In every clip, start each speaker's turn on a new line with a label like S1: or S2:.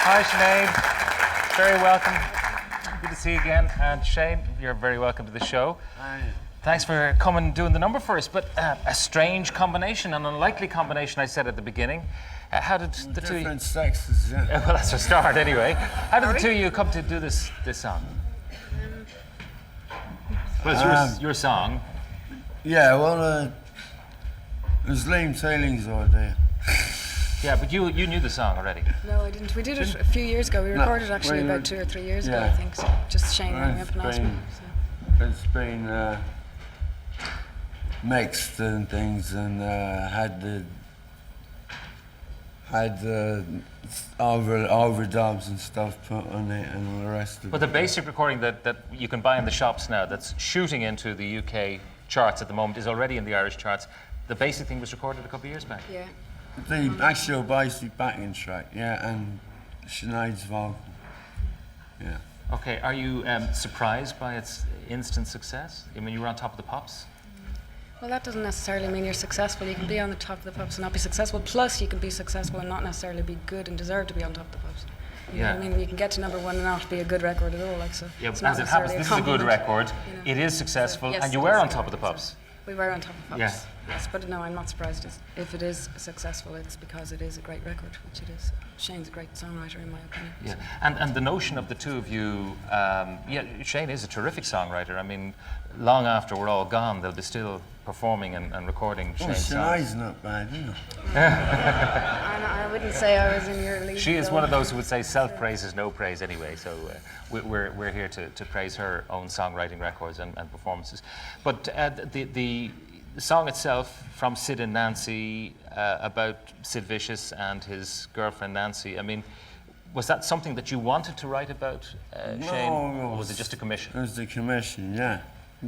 S1: Hi, Sinead. Very welcome. Good to see you again. And Shane, you're very welcome to the show.
S2: Hi.
S1: Thanks for coming and doing the number for us. But a strange combination, an unlikely combination, I said at the beginning. How did the two of you...
S2: Different sexes, yeah.
S1: Well, that's a start anyway. How did the two of you come to do this song? Well, it's your song.
S2: Yeah, well, it was Liam Tayling's idea.
S1: Yeah, but you knew the song already.
S3: No, I didn't. We did it a few years ago. We recorded actually about 2 or 3 years ago, I think. So just Shane rang me up and asked me. So.
S2: It's been mixed and things, and had the overdubs and stuff put on it, and all the rest of it.
S1: But the basic recording that you can buy in the shops now, that's shooting into the UK charts at the moment, is already in the Irish charts. The basic thing was recorded a couple of years back.
S3: Yeah.
S2: The actual basic backing track, yeah, and Sinead's vocal. Yeah.
S1: Okay, are you surprised by its instant success? I mean, you were on top of the pops.
S3: Well, that doesn't necessarily mean you're successful. You can be on the top of the pops and not be successful. Plus, you can be successful and not necessarily be good and deserve to be on top of the pops. You know what I mean, you can get to number one and not be a good record at all. Like so.
S1: Yeah, as it happens, this is a good record. You know. It is successful, so, yes, and you were on top of the pops.
S3: We were on top of pops.
S1: Yeah.
S3: Yes, but no, I'm not surprised. If it is successful, it's because it is a great record, which it is. Shane's a great songwriter, in my opinion.
S1: Yeah,
S3: so.
S1: and the notion of the two of you, Shane is a terrific songwriter. I mean, long after we're all gone, they'll be still performing and recording Shane's songs.
S2: Sinead's not bad, you know.
S3: I wouldn't say I was in your league.
S1: She is one of those who would say self-praise is no praise anyway, so we're here to praise her own songwriting records and performances. But the song itself, from Sid and Nancy, about Sid Vicious and his girlfriend Nancy, I mean, was that something that you wanted to write about, Shane? Or was it just a commission?
S2: It was a commission, yeah.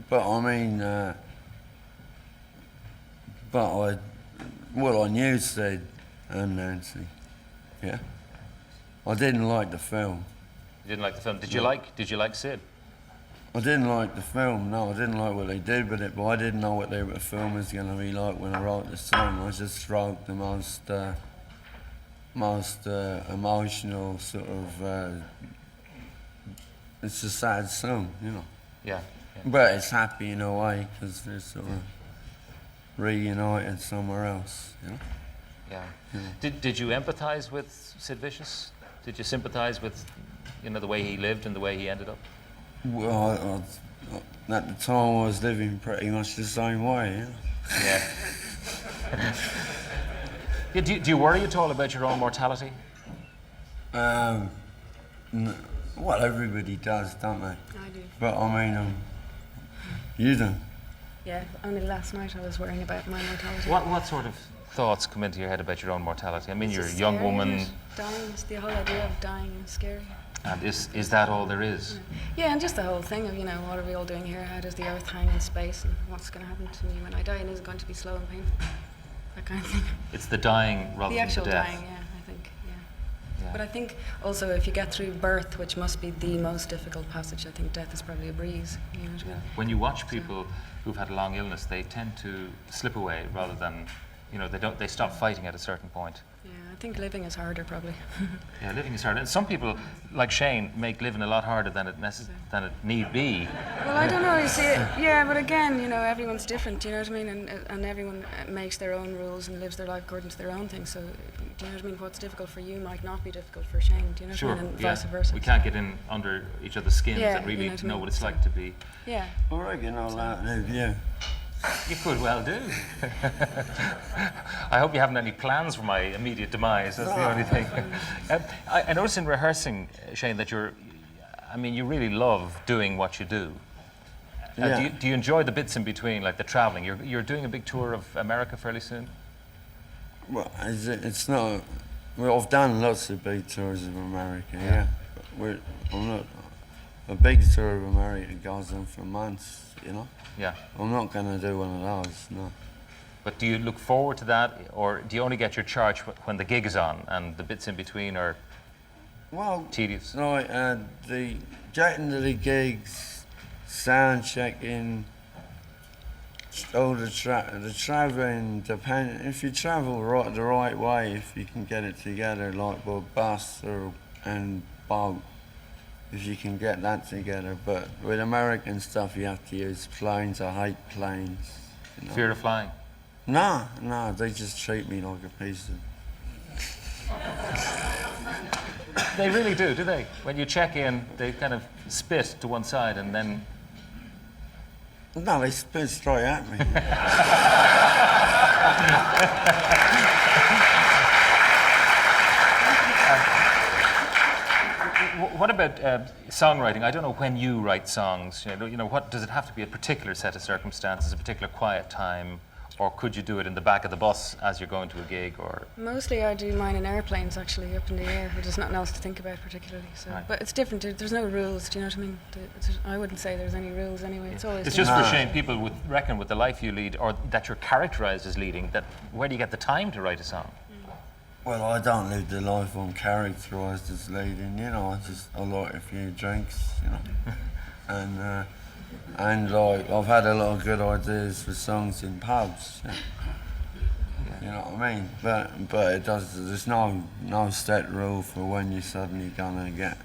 S2: But I mean, I knew Sid and Nancy, yeah. I didn't like the film.
S1: You didn't like the film. Did you like Sid?
S2: I didn't like the film, no, I didn't like what they did with it, but I didn't know what the film was going to be like when I wrote the song. I just wrote the most emotional sort of, it's a sad song, you know.
S1: Yeah.
S2: But it's happy in a way, because they're sort of reunited somewhere else, you know.
S1: Yeah. Did you empathise with Sid Vicious? Did you sympathise with, the way he lived and the way he ended up?
S2: Well, at the time I was living pretty much the same way,
S1: yeah. Yeah, do you worry at all about your own mortality?
S2: Well, everybody does, don't they?
S3: I do.
S2: But I mean, you do.
S3: Yeah, only last night I was worrying about my mortality.
S1: What sort of thoughts come into your head about your own mortality? I mean,
S3: It's
S1: you're a young woman.
S3: Dying, the whole idea of dying is scary.
S1: And is that all there is?
S3: Yeah, and just the whole thing of, what are we all doing here? How does the earth hang in space? And what's going to happen to me when I die? And is it going to be slow and painful? That kind of thing.
S1: It's the dying rather
S3: the
S1: than the death.
S3: The actual dying, yeah, I think, yeah. But I think also if you get through birth, which must be the most difficult passage, I think death is probably a breeze. You know what I mean?
S1: When you watch people who've had a long illness, they tend to slip away rather than, they stop fighting at a certain point.
S3: Yeah, I think living is harder probably.
S1: Yeah, living is harder. And some people, like Shane, make living a lot harder than it need be.
S3: Well, I don't know, you see, yeah, but again, everyone's different, you know what I mean? And everyone makes their own rules and lives their life according to their own thing. So, do you know what I mean? What's difficult for you might not be difficult for Shane, do you know what I mean? And vice versa.
S1: We can't get in under each other's skins and really know what it's like to be.
S3: Yeah.
S2: I reckon I'll outlive you.
S1: You could well do. I hope you haven't any plans for my immediate demise. That's the only thing. I noticed in rehearsing, Shane, that you really love doing what you do.
S2: Yeah.
S1: Do you enjoy the bits in between, like the travelling? You're doing a big tour of America fairly soon?
S2: Well, it's not. Well, I've done lots of big tours of America, yeah. But I'm not. A big tour of America goes on for months,
S1: Yeah.
S2: I'm not going to do one of those, no.
S1: But do you look forward to that, or do you only get your charge when the gig is on and the bits in between are tedious?
S2: No, the getting to the gigs, sound checking, all the travelling, if you travel the right way, if you can get it together, like by bus or and boat, if you can get that together. But with American stuff, you have to use planes. I hate planes. You know.
S1: Fear of flying?
S2: No, they just treat me like a piece of...
S1: They really do they? When you check in, they kind of spit to one side and then...
S2: No, they spit straight at me.
S1: What about songwriting? I don't know when you write songs. What does it have to be a particular set of circumstances, a particular quiet time, or could you do it in the back of the bus as you're going to a gig? Or
S3: Mostly I do mine in airplanes, actually, up in the air. There's nothing else to think about particularly. So,
S1: right.
S3: But it's different. There's no rules. Do you know what I mean? I wouldn't say there's any rules anyway. It's always.
S1: It's just for shame people would reckon with the life you lead, or that you're characterised as leading, that where do you get the time to write a song?
S2: Well, I don't live the life I'm characterised as leading, I like a few drinks, and like, I've had a lot of good ideas for songs in pubs, you know what I mean? But there's no set rule for when you're suddenly gonna get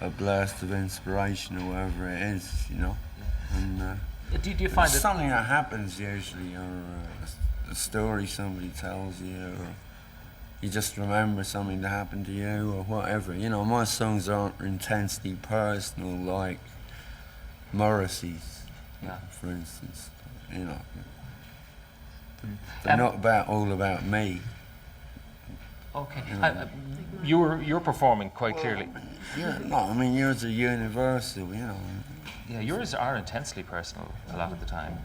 S2: a blast of inspiration or whatever it is, and
S1: Do you find
S2: it's
S1: that
S2: something that happens usually, or a story somebody tells you, or you just remember something that happened to you or whatever. My songs aren't intensely personal like Morrissey's, for instance. They're not all about me.
S1: Okay. You're performing quite clearly.
S2: Yours are universal,
S1: Yeah, yours are intensely personal a lot of the time.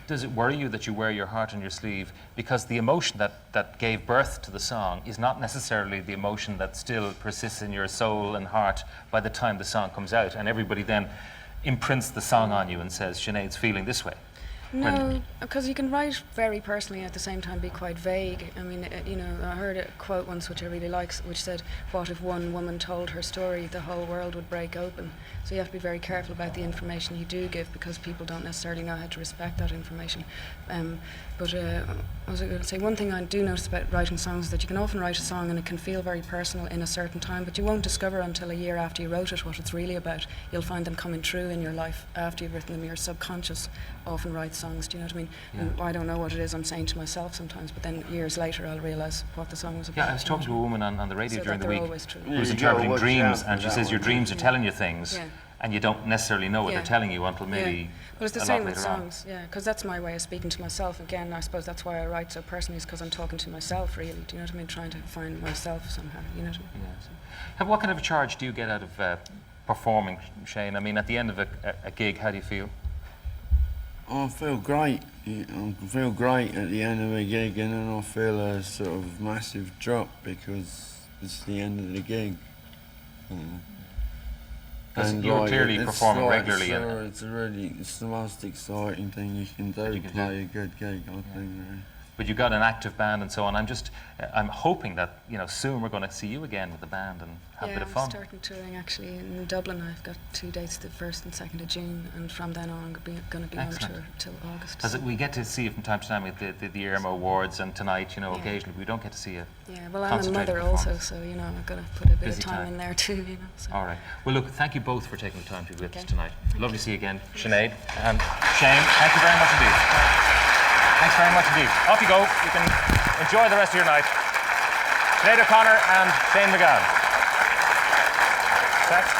S1: Does it worry you that you wear your heart on your sleeve? Because the emotion that gave birth to the song is not necessarily the emotion that still persists in your soul and heart by the time the song comes out, and everybody then imprints the song on you and says, Sinead's feeling this way.
S3: No, because you can write very personally at the same time be quite vague. I heard a quote once which I really like, which said, "What if one woman told her story, the whole world would break open." So you have to be very careful about the information you do give, because people don't necessarily know how to respect that information. But I was going to say, one thing I do notice about writing songs is that you can often write a song and it can feel very personal in a certain time, but you won't discover until a year after you wrote it what it's really about. You'll find them coming true in your life after you've written them. Your subconscious often writes songs, do you know what I mean?
S1: Yeah.
S3: And I don't know what it is I'm saying to myself sometimes, but then years later I'll realise what the song was about.
S1: Yeah, I was talking to a woman on the radio
S3: So
S1: during
S3: that
S1: the
S3: they're
S1: week
S3: always true.
S1: who was
S2: You gotta
S1: interpreting
S2: watch
S1: dreams,
S2: out
S1: and
S2: for
S1: she
S2: that
S1: says your
S2: one.
S1: dreams are telling you things,
S3: Yeah.
S1: and you don't necessarily know what they're telling you until maybe
S3: Well, it's the
S1: a
S3: same
S1: lot
S3: with
S1: later on.
S3: songs, because that's my way of speaking to myself. Again, I suppose that's why I write so personally, is because I'm talking to myself, really. Do you know what I mean? Trying to find myself somehow, you know what I mean?
S1: Yeah. What kind of a charge do you get out of performing, Shane? At the end of a gig, how do you feel?
S2: I feel great. I feel great at the end of a gig, and then I feel a sort of massive drop because it's the end of the gig.
S1: Because you're clearly
S2: it's
S1: performing
S2: like,
S1: regularly.
S2: It's the most exciting thing you can do. Play a good gig, I think. Really.
S1: But you've got an active band and so on. I'm hoping that soon we're going to see you again with the band and have a bit of fun.
S3: I'm starting touring actually in Dublin. I've got 2 dates, the 1st and 2nd of June, and from then on I'm going to be on tour till August.
S1: We get to see you from time to time at the Irma Awards, and tonight, occasionally we don't get to see you.
S3: Yeah, well, I'm a mother also, so I've got to put a bit of time in there too. So.
S1: All right. Well, look, thank you both for taking the time to be with us tonight. Lovely to see you again, Sinead and Shane. Thank you very much indeed. Thanks very much indeed. Off you go. You can enjoy the rest of your night. Sinead O'Connor and Shane MacGowan. Thanks.